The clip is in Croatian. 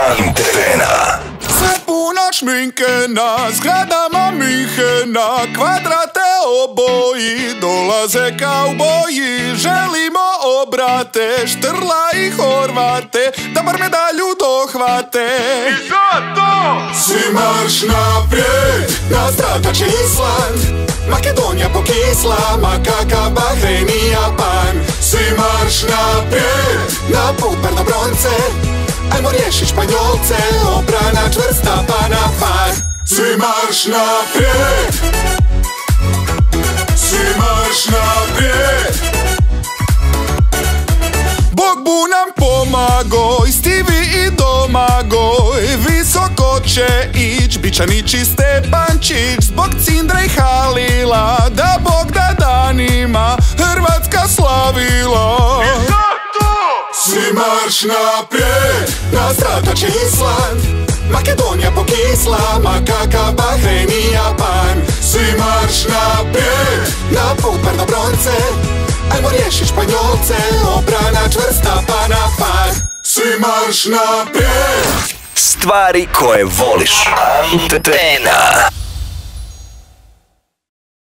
Antena. Sve puno šminkena, zgradama Minhena, kvadrate oboji, dolaze kauboji, želimo obrate, Štrla i Horvate, da bar medalju dohvate. I zato Svi marš naprijed, nastradač je Island, Makedonija pokisla, ma kakav Bahrein i Japan. Svi marš naprijed, na put bar do bronce, ajmo riješit Španjolce, obrana čvrsta pa na par. Svi marš naprijed, svi marš naprijed. Bog bu nam pomagoj, Stivi i Domagoj, visoko će ić Bičanić i Stepančić, zbog Cindra i Halila, da Bog da danima Hrvatska slavila. I zato Svi marš naprijed, nastradač je Island, Makedonija pokisla, ma kakav Bahrein i Japan. Svi marš naprijed, na put bar do bronce, ajmo riješit Španjolce, obrana čvrsta pa na par. Svi marš naprijed. Stvari koje voliš. Antena.